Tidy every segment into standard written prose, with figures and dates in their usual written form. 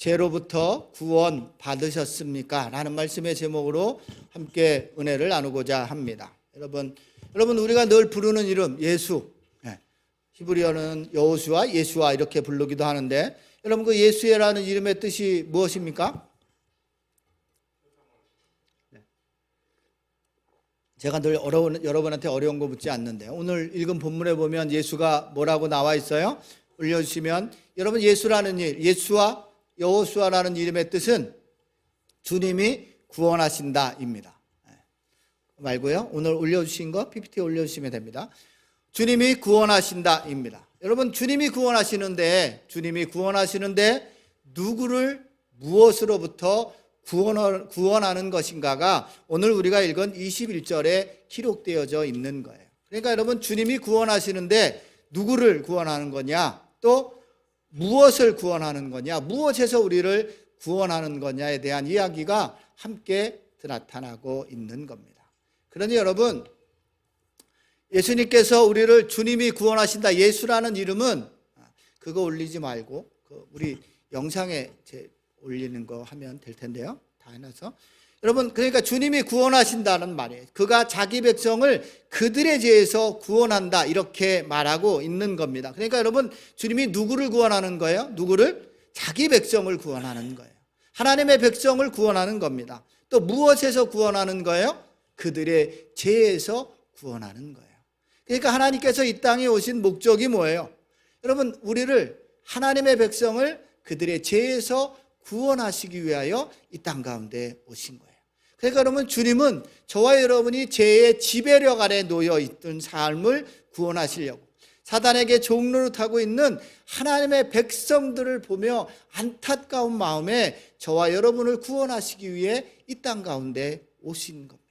죄로부터 구원 받으셨습니까? 라는 말씀의 제목으로 함께 은혜를 나누고자 합니다. 여러분 우리가 늘 부르는 이름 예수, 히브리어는 여호수아, 예수아 이렇게 부르기도 하는데, 여러분 그 예수라는 이름의 뜻이 무엇입니까? 제가 늘 여러분한테 어려운 거 묻지 않는데, 오늘 읽은 본문에 보면 예수가 뭐라고 나와 있어요? 올려주시면, 여러분 예수라는 예수와 여호수아라는 이름의 뜻은 주님이 구원하신다입니다. 말고요, 오늘 올려주신 거 PPT에 올려주시면 됩니다. 주님이 구원하신다입니다. 여러분 주님이 구원하시는데 누구를 무엇으로부터 구원하는 것인가가 오늘 우리가 읽은 21절에 기록되어져 있는 거예요. 그러니까 여러분 주님이 구원하시는데 누구를 구원하는 거냐, 또 무엇을 구원하는 거냐, 무엇에서 우리를 구원하는 거냐에 대한 이야기가 함께 나타나고 있는 겁니다. 그러니 여러분, 예수님께서 우리를 주님이 구원하신다, 예수라는 이름은 그거 올리지 말고 우리 영상에 올리는 거 하면 될 텐데요. 다 해놔서. 여러분, 그러니까 주님이 구원하신다는 말이에요. 그가 자기 백성을 그들의 죄에서 구원한다, 이렇게 말하고 있는 겁니다. 그러니까 여러분, 주님이 누구를 구원하는 거예요? 누구를? 자기 백성을 구원하는 거예요. 하나님의 백성을 구원하는 겁니다. 또 무엇에서 구원하는 거예요? 그들의 죄에서 구원하는 거예요. 그러니까 하나님께서 이 땅에 오신 목적이 뭐예요? 여러분, 우리를, 하나님의 백성을 그들의 죄에서 구원하시기 위하여 이 땅 가운데 오신 거예요. 그러니까 여러분, 주님은 저와 여러분이 죄의 지배력 아래 놓여 있던 삶을 구원하시려고 사단에게 종노릇하고 있는 하나님의 백성들을 보며 안타까운 마음에 저와 여러분을 구원하시기 위해 이 땅 가운데 오신 겁니다.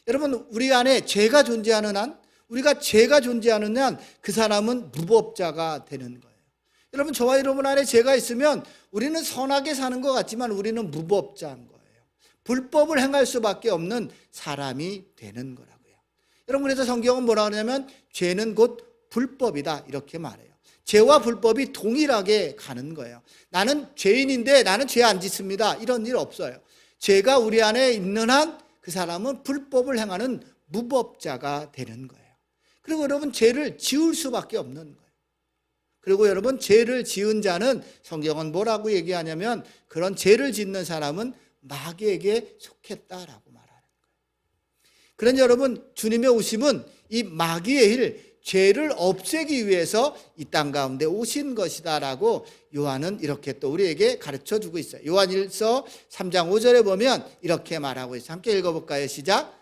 여러분, 우리 안에 죄가 존재하는 한, 우리가 죄가 존재하는 한 그 사람은 무법자가 되는 거예요. 여러분, 저와 여러분 안에 죄가 있으면 우리는 선하게 사는 것 같지만 우리는 무법자인 거예요. 불법을 행할 수밖에 없는 사람이 되는 거라고요. 여러분, 그래서 성경은 뭐라 그러냐면 죄는 곧 불법이다, 이렇게 말해요. 죄와 불법이 동일하게 가는 거예요. 나는 죄인인데 나는 죄 안 짓습니다, 이런 일 없어요. 죄가 우리 안에 있는 한 그 사람은 불법을 행하는 무법자가 되는 거예요. 그리고 여러분, 죄를 지을 수밖에 없는 거예요. 그리고 여러분, 죄를 지은 자는 성경은 뭐라고 얘기하냐면, 그런 죄를 짓는 사람은 마귀에게 속했다라고 말하는 거예요. 그러니 여러분, 주님의 오심은 이 마귀의 일, 죄를 없애기 위해서 이 땅 가운데 오신 것이다라고 요한은 이렇게 또 우리에게 가르쳐 주고 있어요. 요한일서 3장 5절에 보면 이렇게 말하고 있어요. 함께 읽어볼까요? 시작.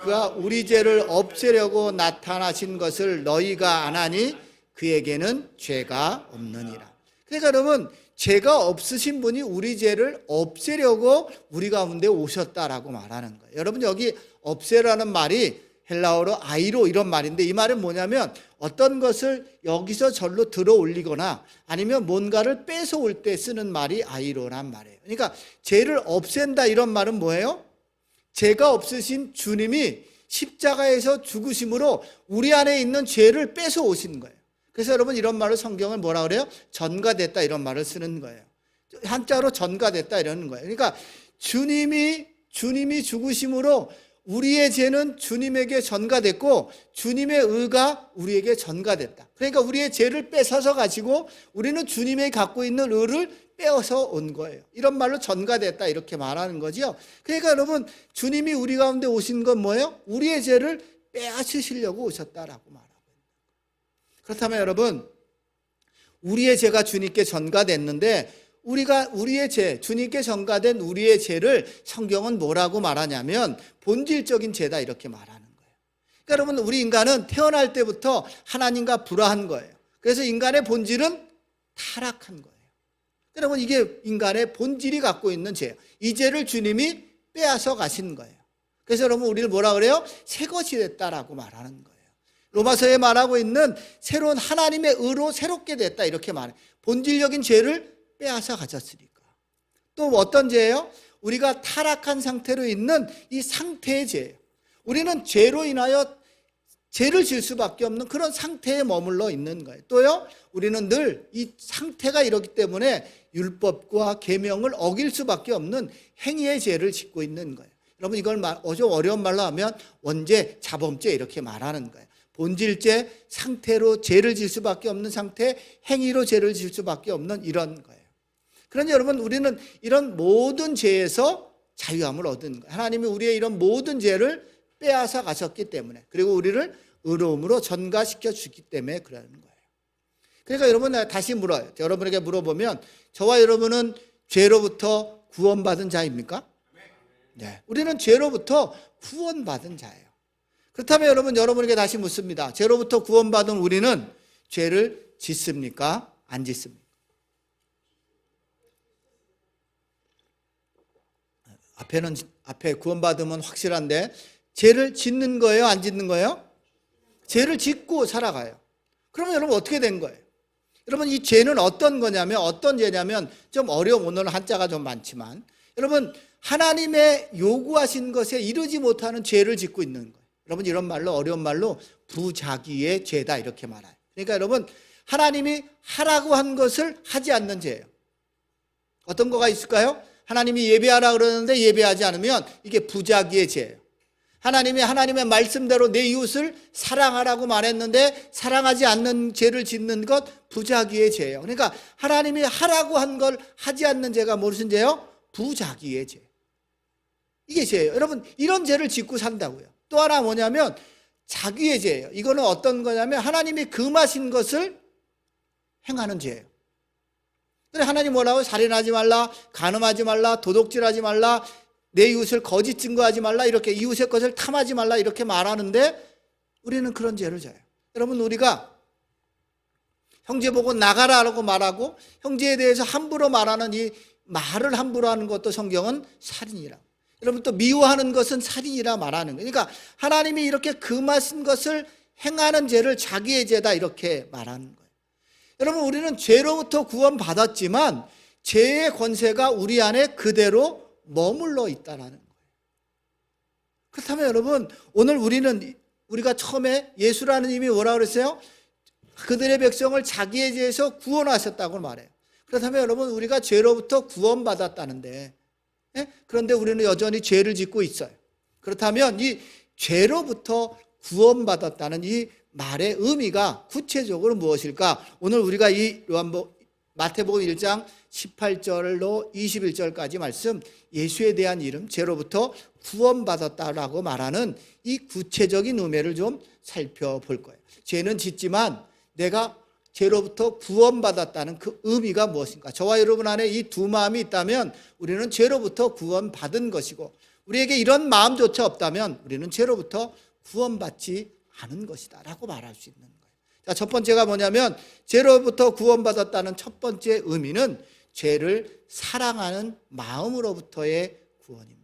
그가 우리 죄를 없애려고 나타나신 것을 너희가 아나니 그에게는 죄가 없느니라. 그러니까 여러분, 죄가 없으신 분이 우리 죄를 없애려고 우리 가운데 오셨다라고 말하는 거예요. 여러분, 여기 없애라는 말이 헬라어로 아이로, 이런 말인데, 이 말은 뭐냐면 어떤 것을 여기서 절로 들어 올리거나 아니면 뭔가를 뺏어올 때 쓰는 말이 아이로란 말이에요. 그러니까 죄를 없앤다, 이런 말은 뭐예요? 죄가 없으신 주님이 십자가에서 죽으심으로 우리 안에 있는 죄를 뺏어 오신 거예요. 그래서 여러분, 이런 말을 성경을 뭐라 그래요? 전가됐다, 이런 말을 쓰는 거예요. 한자로 전가됐다 이러는 거예요. 그러니까 주님이 죽으심으로 우리의 죄는 주님에게 전가됐고 주님의 의가 우리에게 전가됐다. 그러니까 우리의 죄를 뺏어서 가지고 우리는 주님이 갖고 있는 의를 빼어서 온 거예요. 이런 말로 전가됐다, 이렇게 말하는 거죠. 그러니까 여러분, 주님이 우리 가운데 오신 건 뭐예요? 우리의 죄를 빼앗으시려고 오셨다라고 말합니다. 그렇다면 여러분, 우리의 죄가 주님께 전가됐는데, 우리의 죄, 주님께 전가된 우리의 죄를 성경은 뭐라고 말하냐면 본질적인 죄다, 이렇게 말하는 거예요. 그러니까 여러분, 우리 인간은 태어날 때부터 하나님과 불화한 거예요. 그래서 인간의 본질은 타락한 거예요. 여러분, 이게 인간의 본질이 갖고 있는 죄예요. 이 죄를 주님이 빼앗아 가신 거예요. 그래서 여러분, 우리를 뭐라 그래요? 새 것이 됐다라고 말하는 거예요. 로마서에 말하고 있는 새로운 하나님의 의로 새롭게 됐다, 이렇게 말해요. 본질적인 죄를 빼앗아 가졌으니까. 또 어떤 죄예요? 우리가 타락한 상태로 있는 이 상태의 죄예요. 우리는 죄로 인하여 죄를 질 수밖에 없는 그런 상태에 머물러 있는 거예요. 또요, 우리는 늘 이 상태가 이렇기 때문에 율법과 계명을 어길 수밖에 없는 행위의 죄를 짓고 있는 거예요. 여러분, 이걸 좀 어려운 말로 하면 원죄, 자범죄 이렇게 말하는 거예요. 본질죄, 상태로 죄를 질 수밖에 없는 상태, 행위로 죄를 질 수밖에 없는 이런 거예요. 그러니 여러분, 우리는 이런 모든 죄에서 자유함을 얻은 거예요. 하나님이 우리의 이런 모든 죄를 빼앗아 가셨기 때문에, 그리고 우리를 의로움으로 전가시켜 주기 때문에 그러는 거예요. 그러니까 여러분, 내가 다시 물어요. 여러분에게 물어보면, 저와 여러분은 죄로부터 구원받은 자입니까? 네. 우리는 죄로부터 구원받은 자예요. 그렇다면 여러분에게 다시 묻습니다. 죄로부터 구원받은 우리는 죄를 짓습니까? 안 짓습니까? 앞에 구원받으면 확실한데, 죄를 짓는 거예요? 안 짓는 거예요? 죄를 짓고 살아가요. 그러면 여러분 어떻게 된 거예요? 여러분, 이 죄는 어떤 죄냐면, 좀 어려운, 오늘은 한자가 좀 많지만, 여러분, 하나님의 요구하신 것에 이르지 못하는 죄를 짓고 있는 거예요. 여러분, 이런 말로, 어려운 말로 부자기의 죄다 이렇게 말해요. 그러니까 여러분, 하나님이 하라고 한 것을 하지 않는 죄예요. 어떤 거가 있을까요? 하나님이 예배하라 그러는데 예배하지 않으면 이게 부자기의 죄예요. 하나님이 하나님의 말씀대로 내 이웃을 사랑하라고 말했는데 사랑하지 않는 죄를 짓는 것, 부자기의 죄예요. 그러니까 하나님이 하라고 한 걸 하지 않는 죄가 무슨 죄예요? 부자기의 죄. 이게 죄예요. 여러분, 이런 죄를 짓고 산다고요. 또 하나 뭐냐면 자기의 죄예요. 이거는 어떤 거냐면 하나님이 금하신 것을 행하는 죄예요. 그래, 하나님 뭐라고? 살인하지 말라, 간음하지 말라, 도둑질하지 말라, 내 이웃을 거짓 증거하지 말라, 이렇게 이웃의 것을 탐하지 말라 이렇게 말하는데 우리는 그런 죄를 져요. 여러분, 우리가 형제 보고 나가라라고 말하고 형제에 대해서 함부로 말하는 이 말을 함부로 하는 것도 성경은 살인이라고. 여러분, 또 미워하는 것은 살인이라 말하는 거예요. 그러니까 하나님이 이렇게 금하신 것을 행하는 죄를 자기의 죄다 이렇게 말하는 거예요. 여러분, 우리는 죄로부터 구원받았지만 죄의 권세가 우리 안에 그대로 머물러 있다는 거예요. 그렇다면 여러분, 오늘 우리가 처음에 예수라는 이름이 뭐라고 그랬어요? 그들의 백성을 자기의 죄에서 구원하셨다고 말해요. 그렇다면 여러분, 우리가 죄로부터 구원받았다는데, 그런데 우리는 여전히 죄를 짓고 있어요. 그렇다면 이 죄로부터 구원받았다는 이 말의 의미가 구체적으로 무엇일까? 오늘 우리가 이 마태복음 1장 18절로 21절까지 말씀, 예수에 대한 이름, 죄로부터 구원받았다라고 말하는 이 구체적인 의미를 좀 살펴볼 거예요. 죄는 짓지만 내가 죄로부터 구원받았다는 그 의미가 무엇인가? 저와 여러분 안에 이 두 마음이 있다면 우리는 죄로부터 구원받은 것이고, 우리에게 이런 마음조차 없다면 우리는 죄로부터 구원받지 않은 것이다 라고 말할 수 있는 거예요. 자, 첫 번째가 뭐냐면, 죄로부터 구원받았다는 첫 번째 의미는 죄를 사랑하는 마음으로부터의 구원입니다.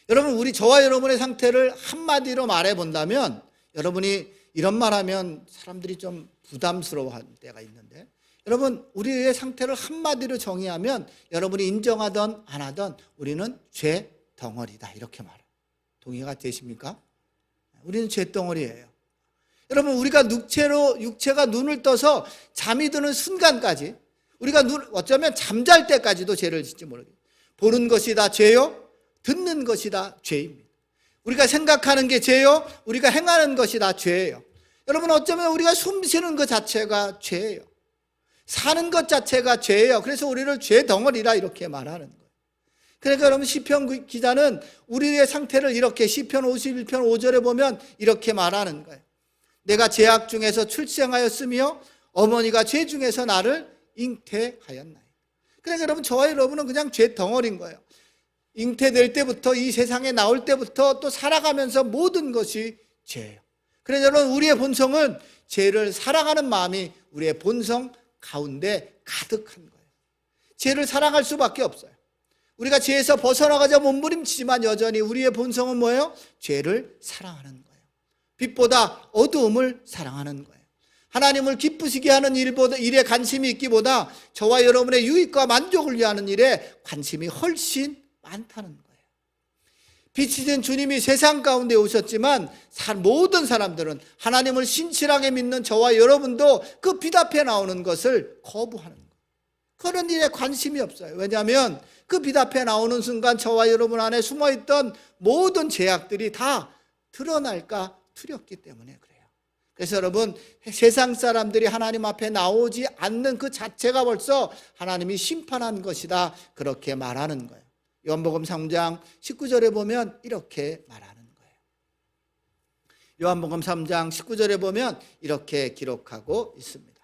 여러분, 저와 여러분의 상태를 한마디로 말해본다면, 여러분이 이런 말하면 사람들이 좀 부담스러워할 때가 있는데, 여러분, 우리의 상태를 한마디로 정의하면 여러분이 인정하든 안 하든 우리는 죄 덩어리다 이렇게 말해요. 동의가 되십니까? 우리는 죄 덩어리예요. 여러분, 우리가 육체가 눈을 떠서 잠이 드는 순간까지, 우리가 어쩌면 잠잘 때까지도 죄를 짓지 모르겠어요. 보는 것이 다 죄요, 듣는 것이 다 죄입니다. 우리가 생각하는 게 죄요, 우리가 행하는 것이 다 죄예요. 여러분, 어쩌면 우리가 숨 쉬는 것 자체가 죄예요. 사는 것 자체가 죄예요. 그래서 우리를 죄 덩어리라 이렇게 말하는 거예요. 그러니까 여러분, 시편 기자는 우리의 상태를 이렇게 시편 51편 5절에 보면 이렇게 말하는 거예요. 내가 죄악 중에서 출생하였으며 어머니가 죄 중에서 나를 잉태하였나이다. 그러니까 여러분, 저와 여러분은 그냥 죄 덩어리인 거예요. 잉태될 때부터, 이 세상에 나올 때부터 또 살아가면서 모든 것이 죄예요. 그래서 여러분, 우리의 본성은 죄를 사랑하는 마음이 우리의 본성 가운데 가득한 거예요. 죄를 사랑할 수밖에 없어요. 우리가 죄에서 벗어나가자 몸부림치지만 여전히 우리의 본성은 뭐예요? 죄를 사랑하는 거예요. 빛보다 어두움을 사랑하는 거예요. 하나님을 기쁘시게 하는 일에 관심이 있기보다 저와 여러분의 유익과 만족을 위하는 일에 관심이 훨씬 많다는 거예요. 빛이 된 주님이 세상 가운데 오셨지만 모든 사람들은 하나님을 신실하게 믿는 저와 여러분도 그 빛 앞에 나오는 것을 거부하는 거예요. 그런 일에 관심이 없어요. 왜냐하면 그 빛 앞에 나오는 순간 저와 여러분 안에 숨어있던 모든 죄악들이 다 드러날까 두렵기 때문에 그래요. 그래서 여러분, 세상 사람들이 하나님 앞에 나오지 않는 그 자체가 벌써 하나님이 심판한 것이다, 그렇게 말하는 거예요. 요한복음 3장 19절에 보면 이렇게 말하는 거예요. 요한복음 3장 19절에 보면 이렇게 기록하고 있습니다.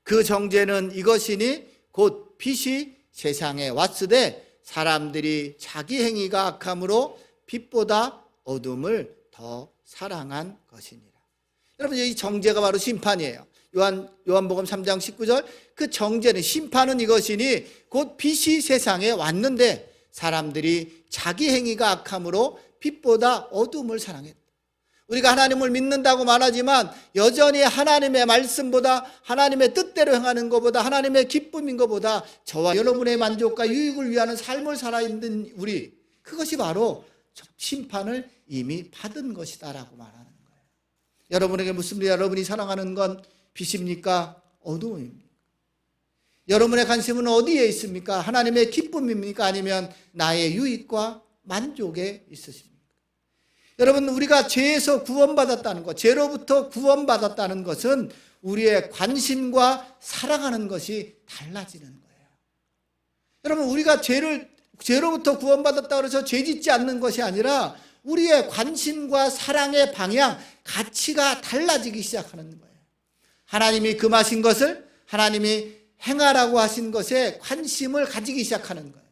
그 정죄는 이것이니 곧 빛이 세상에 왔으되 사람들이 자기 행위가 악함으로 빛보다 어둠을 더 사랑한 것이니라. 여러분, 이 정죄가 바로 심판이에요. 요한복음 3장 19절, 그 정죄는, 심판은 이것이니 곧 빛이 세상에 왔는데 사람들이 자기 행위가 악함으로 빛보다 어둠을 사랑했다. 우리가 하나님을 믿는다고 말하지만 여전히 하나님의 말씀보다, 하나님의 뜻대로 행하는 것보다, 하나님의 기쁨인 것보다 저와 여러분의 만족과 유익을 위하는 삶을 살아있는 우리, 그것이 바로 심판을 이미 받은 것이다라고 말하는 거예요. 여러분에게 묻습니다. 여러분이 사랑하는 건 빛입니까? 어둠입니까? 여러분의 관심은 어디에 있습니까? 하나님의 기쁨입니까? 아니면 나의 유익과 만족에 있으십니까? 여러분, 우리가 죄에서 구원받았다는 것, 죄로부터 구원받았다는 것은 우리의 관심과 사랑하는 것이 달라지는 거예요. 여러분, 우리가 죄로부터 구원받았다고 해서 죄 짓지 않는 것이 아니라 우리의 관심과 사랑의 방향, 가치가 달라지기 시작하는 거예요. 하나님이 금하신 것을, 하나님이 행하라고 하신 것에 관심을 가지기 시작하는 거예요.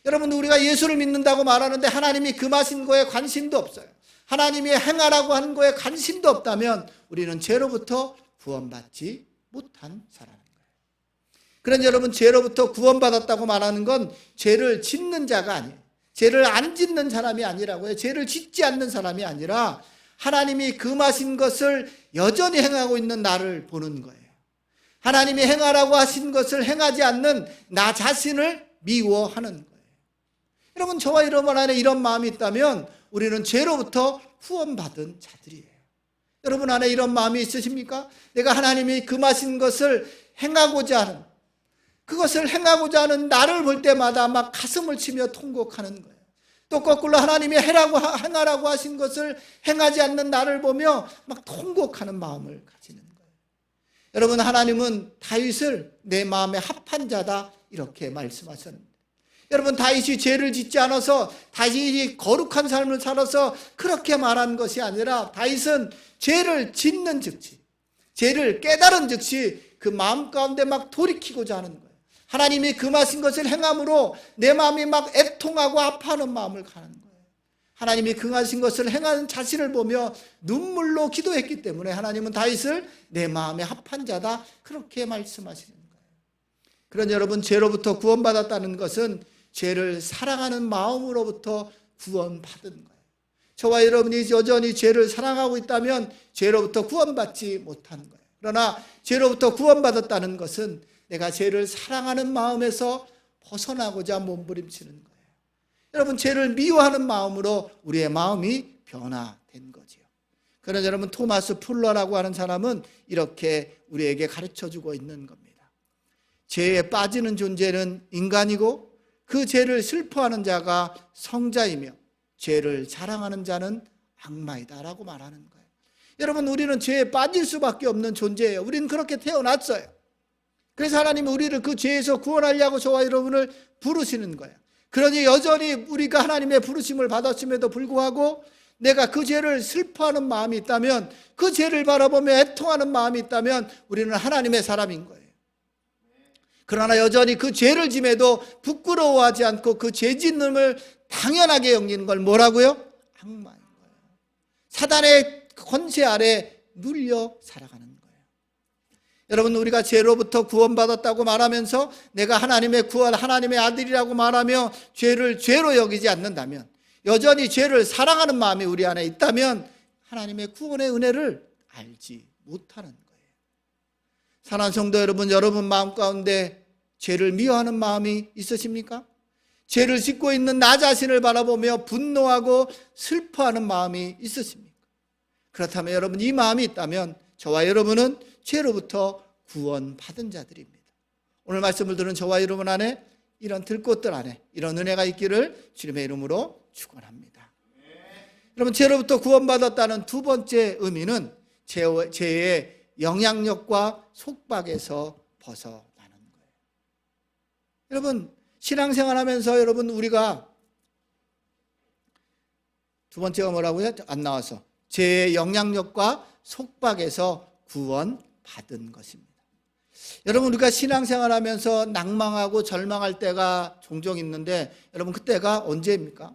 여러분, 우리가 예수를 믿는다고 말하는데 하나님이 금하신 거에 관심도 없어요. 하나님이 행하라고 하는 거에 관심도 없다면 우리는 죄로부터 구원받지 못한 사람인 거예요. 그런데 여러분, 죄로부터 구원받았다고 말하는 건 죄를 짓는 자가 아니에요. 죄를 안 짓는 사람이 아니라고요. 죄를 짓지 않는 사람이 아니라 하나님이 금하신 것을 여전히 행하고 있는 나를 보는 거예요. 하나님이 행하라고 하신 것을 행하지 않는 나 자신을 미워하는 거예요. 여러분, 저와 여러분 안에 이런 마음이 있다면 우리는 죄로부터 구원받은 자들이에요. 여러분 안에 이런 마음이 있으십니까? 내가 하나님이 금하신 것을 행하고자 하는, 그것을 행하고자 하는 나를 볼 때마다 막 가슴을 치며 통곡하는 거예요. 또 거꾸로 하나님이 행하라고 하신 것을 행하지 않는 나를 보며 막 통곡하는 마음을 가지는 거예요. 여러분, 하나님은 다윗을 내 마음에 합한 자다, 이렇게 말씀하셨는데, 여러분, 다윗이 죄를 짓지 않아서, 다윗이 거룩한 삶을 살아서 그렇게 말한 것이 아니라 다윗은 죄를 짓는 즉시, 죄를 깨달은 즉시 그 마음 가운데 막 돌이키고자 하는 거예요. 하나님이 금하신 것을 행함으로 내 마음이 막 애통하고 아파하는 마음을 가는 거예요. 하나님이 금하신 것을 행하는 자신을 보며 눈물로 기도했기 때문에 하나님은 다윗을 내 마음에 합한 자다, 그렇게 말씀하시는 거예요. 그런 여러분, 죄로부터 구원받았다는 것은 죄를 사랑하는 마음으로부터 구원받은 거예요. 저와 여러분이 여전히 죄를 사랑하고 있다면 죄로부터 구원받지 못한 거예요. 그러나 죄로부터 구원받았다는 것은 내가 죄를 사랑하는 마음에서 벗어나고자 몸부림치는 거예요. 여러분, 죄를 미워하는 마음으로 우리의 마음이 변화된 거지요. 그러나 여러분, 토마스 풀러라고 하는 사람은 이렇게 우리에게 가르쳐주고 있는 겁니다. 죄에 빠지는 존재는 인간이고 그 죄를 슬퍼하는 자가 성자이며 죄를 자랑하는 자는 악마이다라고 말하는 거예요. 여러분, 우리는 죄에 빠질 수밖에 없는 존재예요. 우리는 그렇게 태어났어요. 그래서 하나님은 우리를 그 죄에서 구원하려고 저와 여러분을 부르시는 거예요. 그러니 여전히 우리가 하나님의 부르심을 받았음에도 불구하고 내가 그 죄를 슬퍼하는 마음이 있다면, 그 죄를 바라보며 애통하는 마음이 있다면 우리는 하나님의 사람인 거예요. 그러나 여전히 그 죄를 짐에도 부끄러워하지 않고 그 죄 짓음을 당연하게 여기는 걸 뭐라고요? 악마인 거예요. 사단의 권세 아래 눌려 살아가는 거예요. 여러분, 우리가 죄로부터 구원받았다고 말하면서 내가 하나님의 구원, 하나님의 아들이라고 말하며 죄를 죄로 여기지 않는다면, 여전히 죄를 사랑하는 마음이 우리 안에 있다면 하나님의 구원의 은혜를 알지 못하는 거예요. 사랑하는 성도 여러분, 여러분 마음 가운데 죄를 미워하는 마음이 있으십니까? 죄를 짓고 있는 나 자신을 바라보며 분노하고 슬퍼하는 마음이 있으십니까? 그렇다면 여러분, 이 마음이 있다면 저와 여러분은 죄로부터 구원받은 자들입니다. 오늘 말씀을 들은 저와 여러분 안에 이런 들꽃들 안에 이런 은혜가 있기를 주님의 이름으로 축원합니다. 여러분, 죄로부터 구원받았다는 두 번째 의미는 죄의 영향력과 속박에서 벗어나는 거예요. 여러분, 신앙생활하면서 여러분, 우리가 두 번째가 뭐라고요? 안 나와서 죄의 영향력과 속박에서 구원받은 것입니다. 여러분, 우리가 신앙생활하면서 낭망하고 절망할 때가 종종 있는데 여러분, 그때가 언제입니까?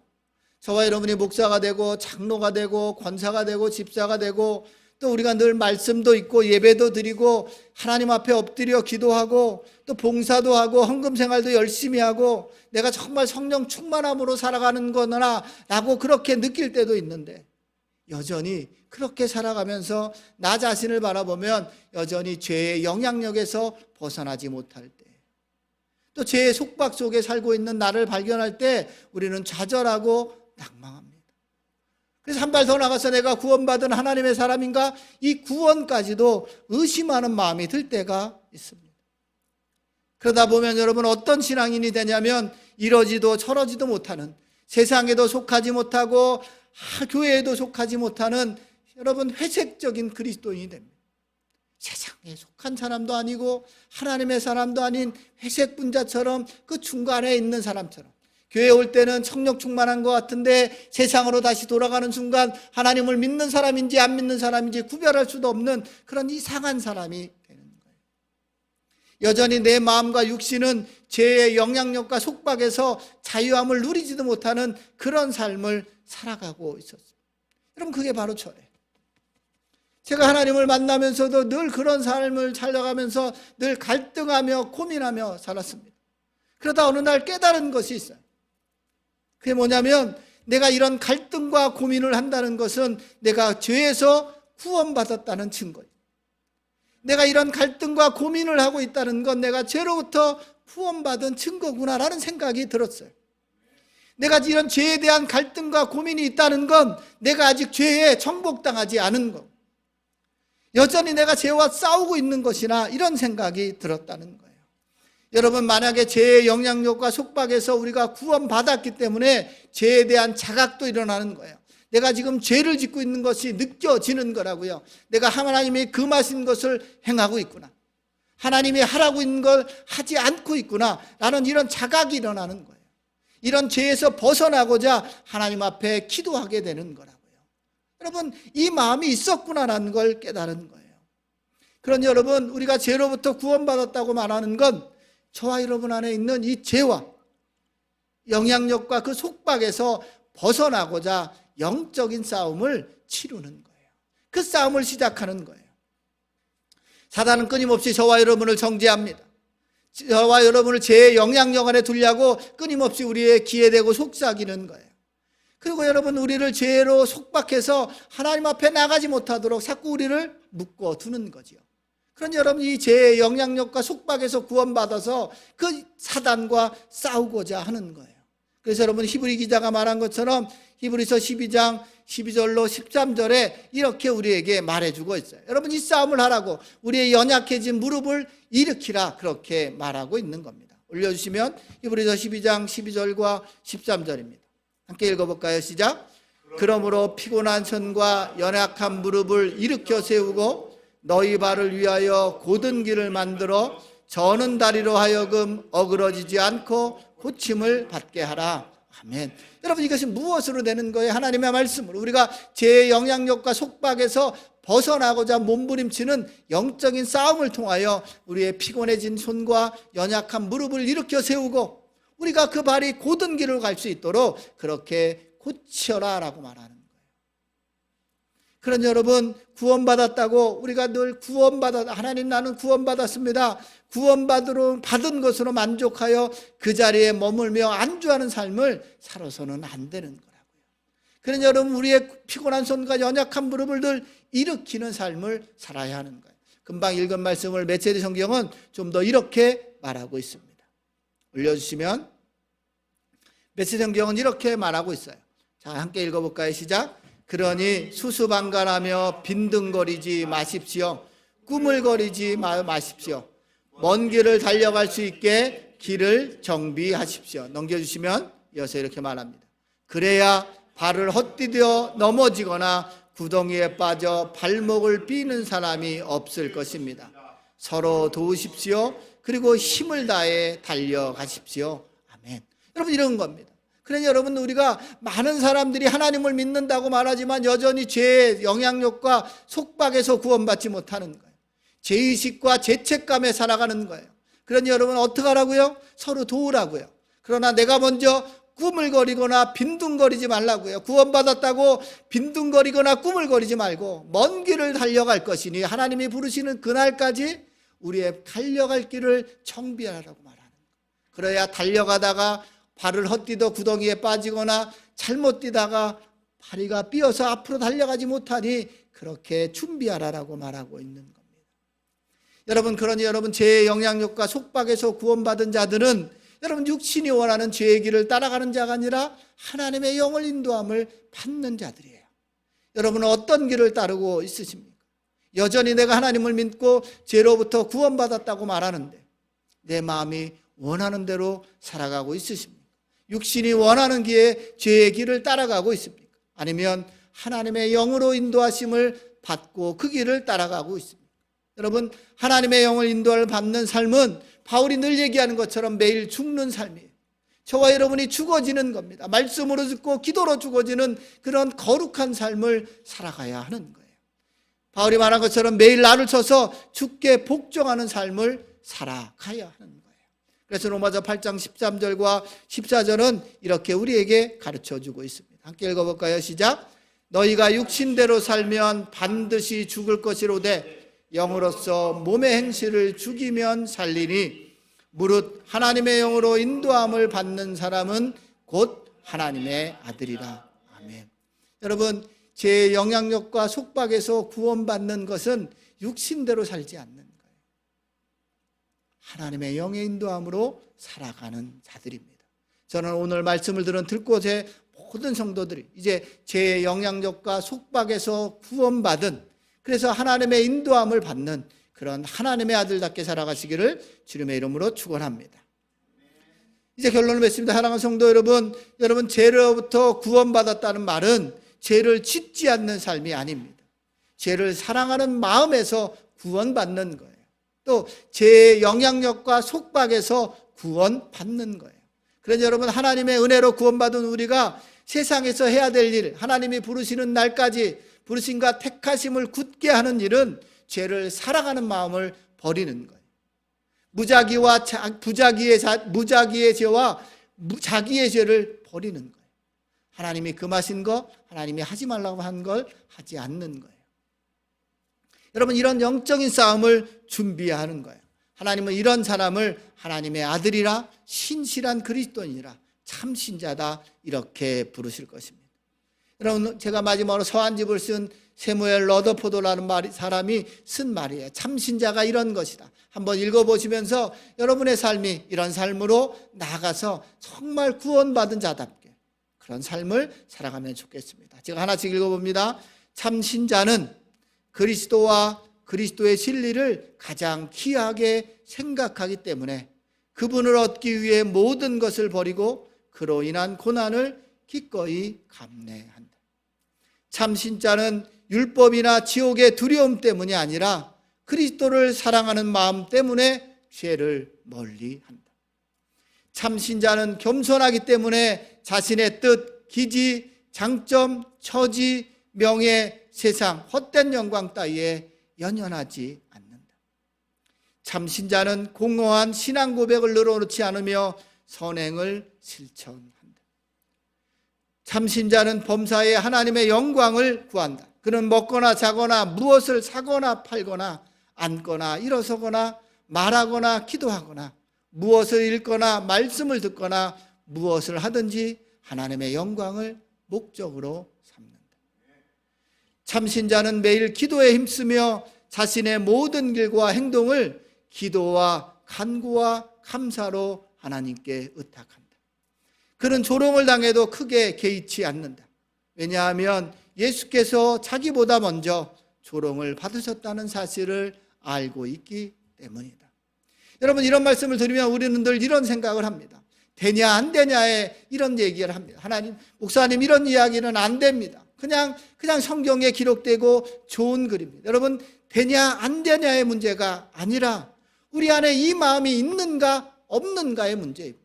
저와 여러분이 목사가 되고 장로가 되고 권사가 되고 집사가 되고 또 우리가 늘 말씀도 있고 예배도 드리고 하나님 앞에 엎드려 기도하고 또 봉사도 하고 헌금 생활도 열심히 하고 내가 정말 성령 충만함으로 살아가는 거나 라고 그렇게 느낄 때도 있는데, 여전히 그렇게 살아가면서 나 자신을 바라보면 여전히 죄의 영향력에서 벗어나지 못할 때, 또 죄의 속박 속에 살고 있는 나를 발견할 때 우리는 좌절하고 낭망합니다. 그래서 한 발 더 나가서 내가 구원받은 하나님의 사람인가? 이 구원까지도 의심하는 마음이 들 때가 있습니다. 그러다 보면 여러분, 어떤 신앙인이 되냐면 이러지도 저러지도 못하는, 세상에도 속하지 못하고 교회에도 속하지 못하는 여러분, 회색적인 그리스도인이 됩니다. 세상에 속한 사람도 아니고 하나님의 사람도 아닌 회색 분자처럼 그 중간에 있는 사람처럼, 교회에 올 때는 성령 충만한 것 같은데 세상으로 다시 돌아가는 순간 하나님을 믿는 사람인지 안 믿는 사람인지 구별할 수도 없는 그런 이상한 사람이 되는 거예요. 여전히 내 마음과 육신은 죄의 영향력과 속박에서 자유함을 누리지도 못하는 그런 삶을 살아가고 있었어요. 여러분, 그게 바로 저래요. 제가 하나님을 만나면서도 늘 그런 삶을 살아가면서 늘 갈등하며 고민하며 살았습니다. 그러다 어느 날 깨달은 것이 있어요. 그게 뭐냐면, 내가 이런 갈등과 고민을 한다는 것은 내가 죄에서 구원받았다는 증거예요. 내가 이런 갈등과 고민을 하고 있다는 건 내가 죄로부터 구원받은 증거구나라는 생각이 들었어요. 내가 이런 죄에 대한 갈등과 고민이 있다는 건 내가 아직 죄에 정복당하지 않은 것, 여전히 내가 죄와 싸우고 있는 것이나 이런 생각이 들었다는 거예요. 여러분, 만약에 죄의 영향력과 속박에서 우리가 구원받았기 때문에 죄에 대한 자각도 일어나는 거예요. 내가 지금 죄를 짓고 있는 것이 느껴지는 거라고요. 내가 하나님이 금하신 것을 행하고 있구나, 하나님이 하라고 있는 걸 하지 않고 있구나 라는 이런 자각이 일어나는 거예요. 이런 죄에서 벗어나고자 하나님 앞에 기도하게 되는 거라고요. 여러분, 이 마음이 있었구나라는 걸 깨달은 거예요. 그러니 여러분, 우리가 죄로부터 구원받았다고 말하는 건 저와 여러분 안에 있는 이 죄와 영향력과 그 속박에서 벗어나고자 영적인 싸움을 치르는 거예요. 그 싸움을 시작하는 거예요. 사단은 끊임없이 저와 여러분을 정죄합니다. 저와 여러분을 죄의 영향력 안에 두려고 끊임없이 우리의 기에 대고 속삭이는 거예요. 그리고 여러분, 우리를 죄로 속박해서 하나님 앞에 나가지 못하도록 자꾸 우리를 묶어 두는 거지요. 그런데 여러분, 이 죄의 영향력과 속박에서 구원받아서 그 사단과 싸우고자 하는 거예요. 그래서 여러분, 히브리 기자가 말한 것처럼 히브리서 12장 12절로 13절에 이렇게 우리에게 말해주고 있어요. 여러분, 이 싸움을 하라고, 우리의 연약해진 무릎을 일으키라, 그렇게 말하고 있는 겁니다. 올려주시면 히브리서 12장 12절과 13절입니다. 함께 읽어볼까요? 시작. 그러므로 피곤한 손과 연약한 무릎을 일으켜 세우고 너희 발을 위하여 곧은 길을 만들어 저는 다리로 하여금 어그러지지 않고 고침을 받게 하라. 아멘. 여러분, 이것이 무엇으로 되는 거예요? 하나님의 말씀으로 우리가 죄의 영향력과 속박에서 벗어나고자 몸부림치는 영적인 싸움을 통하여 우리의 피곤해진 손과 연약한 무릎을 일으켜 세우고 우리가 그 발이 곧은 길을 갈 수 있도록 그렇게 고쳐라 라고 말하는 거예요. 그런 여러분, 구원받았다고 우리가 늘 하나님, 나는 구원받았습니다, 받은 것으로 만족하여 그 자리에 머물며 안주하는 삶을 살아서는 안 되는 거라고요. 그런 여러분, 우리의 피곤한 손과 연약한 무릎을 늘 일으키는 삶을 살아야 하는 거예요. 금방 읽은 말씀을 메시지 성경은 좀 더 이렇게 말하고 있습니다. 올려주시면 메시지 성경은 이렇게 말하고 있어요. 자, 함께 읽어볼까요? 시작. 그러니 수수방관하며 빈둥거리지 마십시오. 꾸물거리지 마십시오. 먼 길을 달려갈 수 있게 길을 정비하십시오. 넘겨주시면 이어서 이렇게 말합니다. 그래야 발을 헛디뎌 넘어지거나 구덩이에 빠져 발목을 삐는 사람이 없을 것입니다. 서로 도우십시오. 그리고 힘을 다해 달려가십시오. 아멘. 여러분, 이런 겁니다. 그러니 여러분, 우리가 많은 사람들이 하나님을 믿는다고 말하지만 여전히 죄의 영향력과 속박에서 구원받지 못하는 거예요. 죄의식과 죄책감에 살아가는 거예요. 그러니 여러분, 어떻게 하라고요? 서로 도우라고요. 그러나 내가 먼저 꾸물거리거나 빈둥거리지 말라고요. 구원받았다고 빈둥거리거나 꾸물거리지 말고 먼 길을 달려갈 것이니 하나님이 부르시는 그날까지 우리의 달려갈 길을 정비하라고 말하는 거예요. 그래야 달려가다가 발을 헛디뎌 구덩이에 빠지거나 잘못 뛰다가 다리가 삐어서 앞으로 달려가지 못하니 그렇게 준비하라고 말하고 있는 겁니다. 여러분, 그러니 여러분, 죄의 영향력과 속박에서 구원받은 자들은 여러분, 육신이 원하는 죄의 길을 따라가는 자가 아니라 하나님의 영을 인도함을 받는 자들이에요. 여러분은 어떤 길을 따르고 있으십니까? 여전히 내가 하나님을 믿고 죄로부터 구원받았다고 말하는데 내 마음이 원하는 대로 살아가고 있으십니까? 육신이 원하는 길에 죄의 길을 따라가고 있습니까? 아니면 하나님의 영으로 인도하심을 받고 그 길을 따라가고 있습니까? 여러분, 하나님의 영을 인도를 받는 삶은 바울이 늘 얘기하는 것처럼 매일 죽는 삶이에요. 저와 여러분이 죽어지는 겁니다. 말씀으로 죽고 기도로 죽어지는 그런 거룩한 삶을 살아가야 하는 거예요. 바울이 말한 것처럼 매일 나를 쳐서 죽게 복종하는 삶을 살아가야 하는 거예요. 그래서 로마서 8장 13절과 14절은 이렇게 우리에게 가르쳐주고 있습니다. 함께 읽어볼까요? 시작. 너희가 육신대로 살면 반드시 죽을 것이로되 영으로서 몸의 행실을 죽이면 살리니 무릇 하나님의 영으로 인도함을 받는 사람은 곧 하나님의 아들이라. 아멘. 여러분, 제 영향력과 속박에서 구원받는 것은 육신대로 살지 않는 거예요. 하나님의 영의 인도함으로 살아가는 자들입니다. 저는 오늘 말씀을 들은 들곳의 모든 성도들이 이제 제 영향력과 속박에서 구원받은, 그래서 하나님의 인도함을 받는 그런 하나님의 아들답게 살아가시기를 주님의 이름으로 축원합니다. 이제 결론을 맺습니다. 사랑하는 성도 여러분, 여러분, 죄로부터 구원받았다는 말은 죄를 짓지 않는 삶이 아닙니다. 죄를 사랑하는 마음에서 구원받는 거예요. 또 죄의 영향력과 속박에서 구원받는 거예요. 그래서 여러분, 하나님의 은혜로 구원받은 우리가 세상에서 해야 될 일, 하나님이 부르시는 날까지 부르심과 택하심을 굳게 하는 일은 죄를 사랑하는 마음을 버리는 거예요. 무자기의 죄와 자기의 죄를 버리는 거예요. 하나님이 금하신 거, 하나님이 하지 말라고 한 걸 하지 않는 거예요. 여러분, 이런 영적인 싸움을 준비하는 거예요. 하나님은 이런 사람을 하나님의 아들이라, 신실한 그리스도인이라, 참 신자다, 이렇게 부르실 것입니다. 여러분, 제가 마지막으로 서한집을 쓴 세무엘 러더포도라는 사람이 쓴 말이에요. 참 신자가 이런 것이다. 한번 읽어보시면서 여러분의 삶이 이런 삶으로 나아가서 정말 구원받은 자답게 그런 삶을 살아가면 좋겠습니다. 제가 하나씩 읽어봅니다. 참 신자는 그리스도와 그리스도의 진리를 가장 귀하게 생각하기 때문에 그분을 얻기 위해 모든 것을 버리고 그로 인한 고난을 기꺼이 감내한다. 참 신자는 율법이나 지옥의 두려움 때문이 아니라 그리스도를 사랑하는 마음 때문에 죄를 멀리한다. 참 신자는 겸손하기 때문에 자신의 뜻, 기지, 장점, 처지, 명예, 세상, 헛된 영광 따위에 연연하지 않는다. 참 신자는 공허한 신앙 고백을 늘어놓지 않으며 선행을 실천한다. 참 신자는 범사에 하나님의 영광을 구한다. 그는 먹거나 자거나 무엇을 사거나 팔거나 앉거나 일어서거나 말하거나 기도하거나 무엇을 읽거나 말씀을 듣거나 무엇을 하든지 하나님의 영광을 목적으로 삼는다. 참 신자는 매일 기도에 힘쓰며 자신의 모든 길과 행동을 기도와 간구와 감사로 하나님께 의탁한다. 그는 조롱을 당해도 크게 개의치 않는다. 왜냐하면 예수께서 자기보다 먼저 조롱을 받으셨다는 사실을 알고 있기 때문이다. 여러분, 이런 말씀을 들으면 우리는 늘 이런 생각을 합니다. 되냐 안 되냐에 이런 얘기를 합니다. 하나님, 목사님, 이런 이야기는 안 됩니다. 그냥 성경에 기록되고 좋은 글입니다. 여러분, 되냐 안 되냐의 문제가 아니라 우리 안에 이 마음이 있는가 없는가의 문제입니다.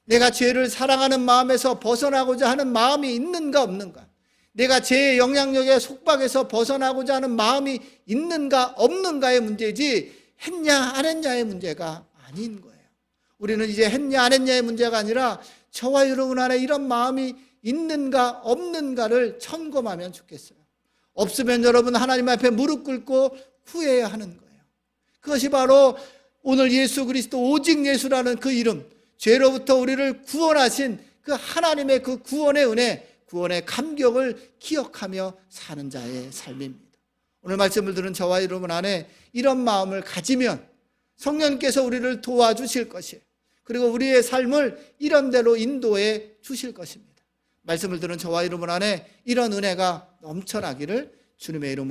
내가 죄를 사랑하는 마음에서 벗어나고자 하는 마음이 있는가 없는가, 내가 죄의 영향력에 속박해서 벗어나고자 하는 마음이 있는가 없는가의 문제지 했냐 안 했냐의 문제가 아닌 거예요. 우리는 이제 했냐 안 했냐의 문제가 아니라 저와 여러분 안에 이런 마음이 있는가 없는가를 점검하면 좋겠어요. 없으면 여러분 하나님 앞에 무릎 꿇고 후회해야 하는 거예요. 그것이 바로 오늘 예수 그리스도, 오직 예수라는 그 이름, 죄로부터 우리를 구원하신 그 하나님의 그 구원의 은혜, 구원의 감격을 기억하며 사는 자의 삶입니다. 오늘 말씀을 들은 저와 여러분 안에 이런 마음을 가지면 성령께서 우리를 도와주실 것이에요. 그리고 우리의 삶을 이런 대로 인도해 주실 것입니다. 말씀을 들은 저와 여러분 안에 이런 은혜가 넘쳐나기를 주님의 이름으로